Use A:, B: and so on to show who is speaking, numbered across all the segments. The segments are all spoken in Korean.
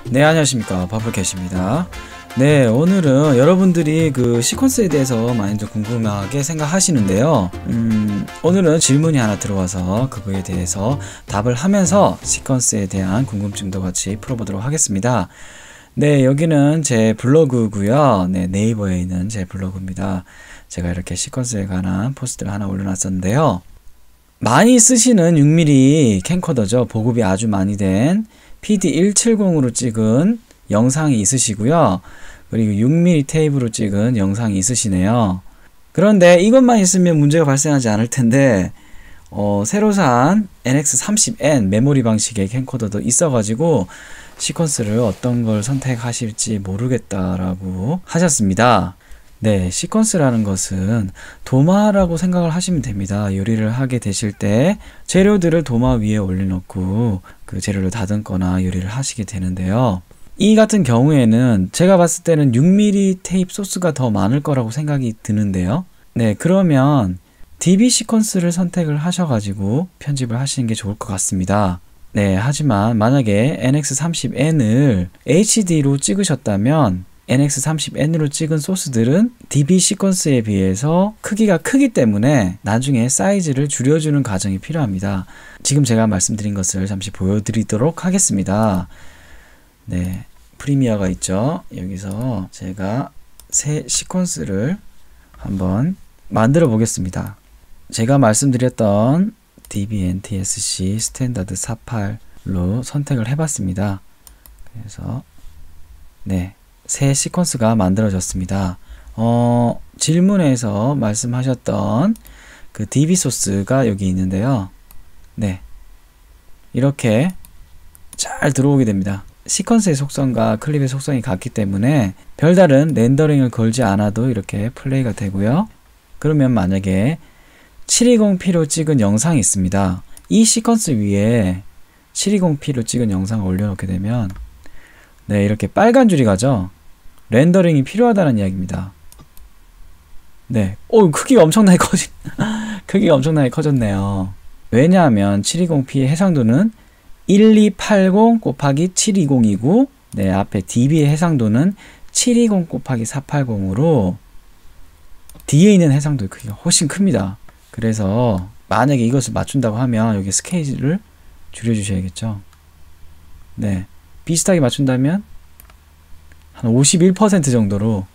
A: 네, 안녕하십니까. 버블캣입니다. 네, 오늘은 여러분들이 그 시퀀스에 대해서 많이 좀 궁금하게 생각하시는데요. 오늘은 질문이 하나 들어와서 그거에 대해서 답을 하면서 시퀀스에 대한 궁금증도 같이 풀어보도록 하겠습니다. 네, 여기는 제 블로그고요. 네, 네이버에 있는 제 블로그입니다. 제가 이렇게 시퀀스에 관한 포스트를 하나 올려놨었는데요. 많이 쓰시는 6mm 캠코더죠. 보급이 아주 많이 된 PD170으로 찍은 영상이 있으시고요. 그리고 6mm 테이프로 찍은 영상이 있으시네요. 그런데 이것만 있으면 문제가 발생하지 않을 텐데 새로 산 NX30N 메모리 방식의 캠코더도 있어가지고 시퀀스를 어떤 걸 선택하실지 모르겠다라고 하셨습니다. 네, 시퀀스라는 것은 도마라고 생각을 하시면 됩니다. 요리를 하게 되실 때 재료들을 도마 위에 올려놓고 그 재료를 다듬거나 요리를 하시게 되는데요. 이 같은 경우에는 제가 봤을 때는 6mm 테이프 소스가 더 많을 거라고 생각이 드는데요. 네, 그러면 DB 시퀀스를 선택을 하셔가지고 편집을 하시는 게 좋을 것 같습니다. 네, 하지만 만약에 NX30N을 HD로 찍으셨다면 NX30N으로 찍은 소스들은 DB 시퀀스에 비해서 크기가 크기 때문에 나중에 사이즈를 줄여주는 과정이 필요합니다. 지금 제가 말씀드린 것을 잠시 보여드리도록 하겠습니다. 네, 프리미어가 있죠. 여기서 제가 새 시퀀스를 한번 만들어 보겠습니다. 제가 말씀드렸던 DB-NTSC 스탠다드 48로 선택을 해봤습니다. 그래서 네, 새 시퀀스가 만들어졌습니다. 질문에서 말씀하셨던 그 DB 소스가 여기 있는데요. 네, 이렇게 잘 들어오게 됩니다. 시퀀스의 속성과 클립의 속성이 같기 때문에 별다른 렌더링을 걸지 않아도 이렇게 플레이가 되고요. 그러면 만약에 720p로 찍은 영상이 있습니다. 이 시퀀스 위에 720p로 찍은 영상을 올려놓게 되면 네, 이렇게 빨간 줄이 가죠. 렌더링이 필요하다는 이야기입니다. 네, 크기가 엄청나게 크기가 엄청나게 커졌네요. 왜냐하면 720p의 해상도는 1280 곱하기 720이고 네, 앞에 DB의 해상도는 720 곱하기 480으로 뒤에 있는 해상도의 크기가 훨씬 큽니다. 그래서 만약에 이것을 맞춘다고 하면 여기 스케일을 줄여주셔야겠죠. 네, 비슷하게 맞춘다면 한 51% 정도로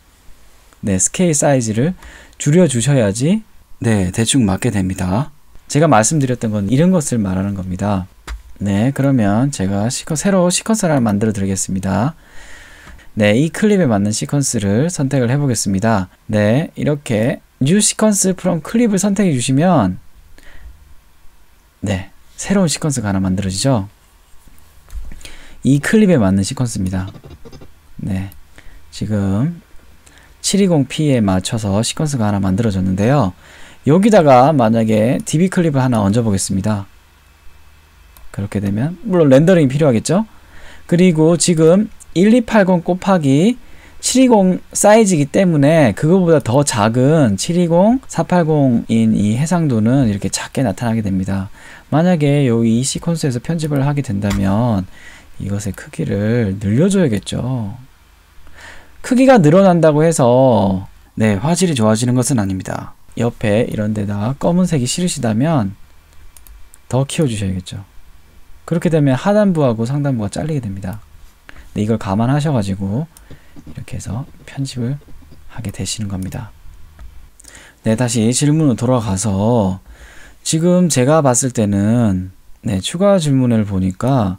A: 네, 스케일 사이즈를 줄여주셔야지 네, 대충 맞게 됩니다. 제가 말씀드렸던 건 이런 것을 말하는 겁니다. 네, 그러면 제가 새로 시퀀스를 하나 만들어 드리겠습니다. 네, 이 클립에 맞는 시퀀스를 선택을 해 보겠습니다. 네, 이렇게 New Sequence from 클립을 선택해 주시면 네, 새로운 시퀀스가 하나 만들어지죠. 이 클립에 맞는 시퀀스입니다. 네, 지금 720p에 맞춰서 시퀀스가 하나 만들어졌는데요. 여기다가 만약에 DB 클립을 하나 얹어 보겠습니다. 그렇게 되면 물론 렌더링이 필요하겠죠. 그리고 지금 1280 곱하기 720 사이즈이기 때문에 그거보다 더 작은 720, 480인 이 해상도는 이렇게 작게 나타나게 됩니다. 만약에 이 시퀀스에서 편집을 하게 된다면 이것의 크기를 늘려줘야겠죠. 크기가 늘어난다고 해서 네, 화질이 좋아지는 것은 아닙니다. 옆에 이런 데다 검은색이 싫으시다면 더 키워주셔야겠죠. 그렇게 되면 하단부하고 상단부가 잘리게 됩니다. 네, 이걸 감안하셔가지고 이렇게 해서 편집을 하게 되시는 겁니다. 네, 다시 질문으로 돌아가서 지금 제가 봤을 때는 네, 추가 질문을 보니까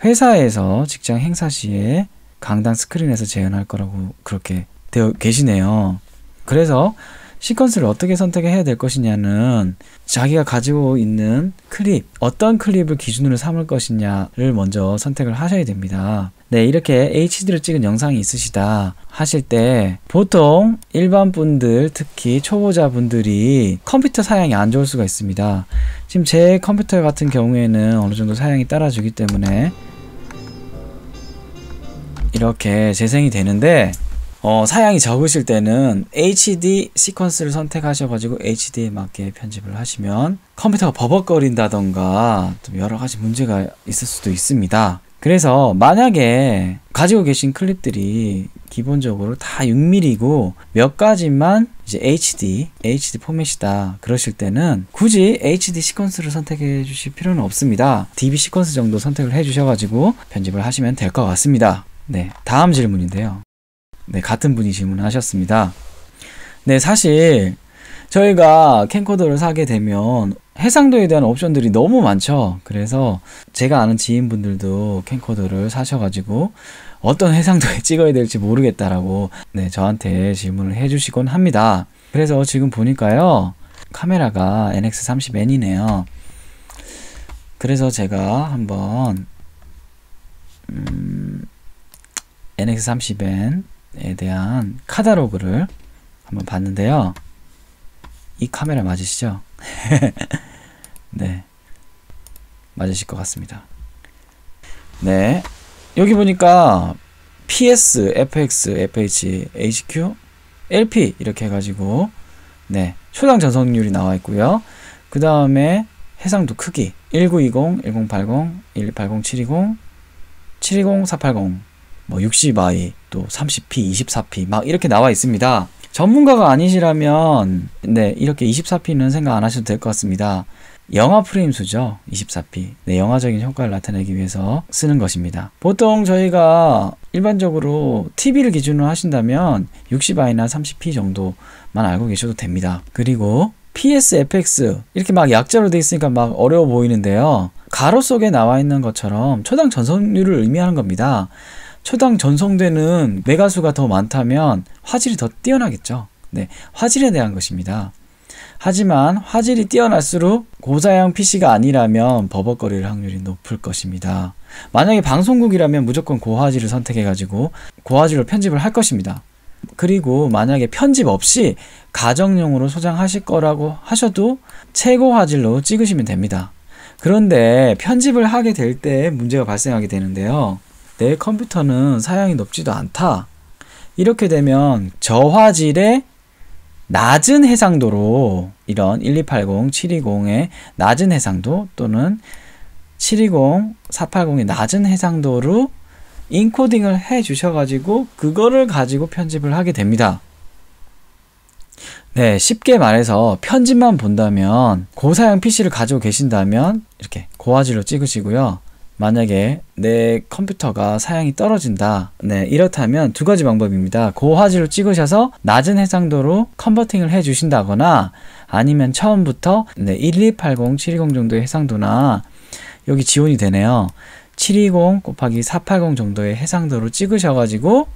A: 회사에서 직장 행사 시에 강당 스크린에서 재현할 거라고 그렇게 되어 계시네요. 그래서 시퀀스를 어떻게 선택해야 될 것이냐는 자기가 가지고 있는 클립, 어떤 클립을 기준으로 삼을 것이냐를 먼저 선택을 하셔야 됩니다. 네, 이렇게 HD로 찍은 영상이 있으시다 하실 때 보통 일반 분들, 특히 초보자 분들이 컴퓨터 사양이 안 좋을 수가 있습니다. 지금 제 컴퓨터 같은 경우에는 어느 정도 사양이 따라주기 때문에 이렇게 재생이 되는데 사양이 적으실 때는 HD 시퀀스를 선택하셔가지고 HD에 맞게 편집을 하시면 컴퓨터가 버벅거린다던가 좀 여러가지 문제가 있을 수도 있습니다. 그래서 만약에 가지고 계신 클립들이 기본적으로 다 6mm이고 몇 가지만 이제 HD 포맷이다 그러실 때는 굳이 HD 시퀀스를 선택해 주실 필요는 없습니다. DB 시퀀스 정도 선택을 해 주셔가지고 편집을 하시면 될 것 같습니다. 네, 다음 질문인데요. 네, 같은 분이 질문하셨습니다. 네, 사실 저희가 캠코더를 사게 되면 해상도에 대한 옵션들이 너무 많죠. 그래서 제가 아는 지인분들도 캠코더를 사셔가지고 어떤 해상도에 찍어야 될지 모르겠다라고 네, 저한테 질문을 해주시곤 합니다. 그래서 지금 보니까요, 카메라가 NX30N이네요. 그래서 제가 한번 NX30N에 대한 카탈로그를 한번 봤는데요. 이 카메라 맞으시죠? 네, 맞으실 것 같습니다. 네, 여기 보니까 PS, FX, FH, HQ, LP 이렇게 해가지고 네, 초당 전송률이 나와 있고요. 그 다음에 해상도 크기 1920, 1080, 1280, 720, 720, 480, 뭐 60i, 또 30p, 24p 막 이렇게 나와 있습니다. 전문가가 아니시라면 네, 이렇게 24p는 생각 안 하셔도 될 것 같습니다. 영화 프레임 수죠. 24p. 네, 영화적인 효과를 나타내기 위해서 쓰는 것입니다. 보통 저희가 일반적으로 TV를 기준으로 하신다면 60i나 30p 정도만 알고 계셔도 됩니다. 그리고 PS, FX 이렇게 막 약자로 되어 있으니까 막 어려워 보이는데요. 가로 속에 나와 있는 것처럼 초당 전송률을 의미하는 겁니다. 초당 전송되는 메가수가 더 많다면 화질이 더 뛰어나겠죠. 네, 화질에 대한 것입니다. 하지만 화질이 뛰어날수록 고사양 PC가 아니라면 버벅거릴 확률이 높을 것입니다. 만약에 방송국이라면 무조건 고화질을 선택해가지고 고화질로 편집을 할 것입니다. 그리고 만약에 편집 없이 가정용으로 소장하실 거라고 하셔도 최고 화질로 찍으시면 됩니다. 그런데 편집을 하게 될 때 문제가 발생하게 되는데요. 내 컴퓨터는 사양이 높지도 않다. 이렇게 되면 저화질의 낮은 해상도로 이런 1280, 720의 낮은 해상도 또는 720, 480의 낮은 해상도로 인코딩을 해 주셔가지고 그거를 가지고 편집을 하게 됩니다. 네, 쉽게 말해서 편집만 본다면 고사양 PC를 가지고 계신다면 이렇게 고화질로 찍으시고요. 만약에 내 컴퓨터가 사양이 떨어진다. 네, 이렇다면 두 가지 방법입니다. 고화질로 찍으셔서 낮은 해상도로 컨버팅을 해 주신다거나 아니면 처음부터 네, 1280, 720 정도의 해상도나 여기 지원이 되네요. 720 곱하기 480 정도의 해상도로 찍으셔가지고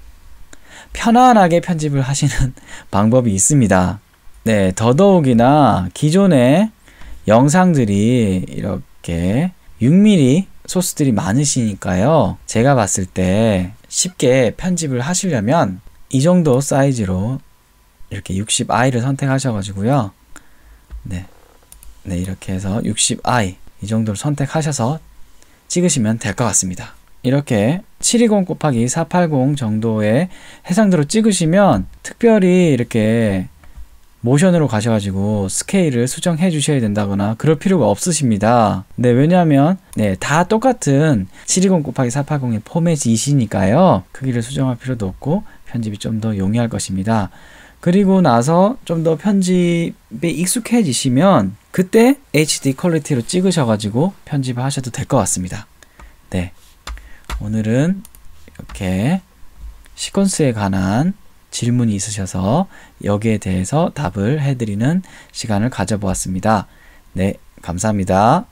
A: 편안하게 편집을 하시는 방법이 있습니다. 네, 더더욱이나 기존의 영상들이 이렇게 6mm 소스들이 많으시니까요. 제가 봤을 때 쉽게 편집을 하시려면 이 정도 사이즈로 이렇게 60i를 선택하셔가지고요. 네, 이렇게 해서 60i 이 정도를 선택하셔서 찍으시면 될 것 같습니다. 이렇게 720 곱하기 480 정도의 해상도로 찍으시면 특별히 이렇게 모션으로 가셔가지고 스케일을 수정해 주셔야 된다거나 그럴 필요가 없으십니다. 네, 왜냐하면 네, 다 똑같은 720 곱하기 480의 포맷이시니까요. 크기를 수정할 필요도 없고 편집이 좀 더 용이할 것입니다. 그리고 나서 좀 더 편집에 익숙해지시면 그때 HD 퀄리티로 찍으셔가지고 편집을 하셔도 될 것 같습니다. 네, 오늘은 이렇게 시퀀스에 관한 질문이 있으셔서 여기에 대해서 답을 해드리는 시간을 가져보았습니다. 네, 감사합니다.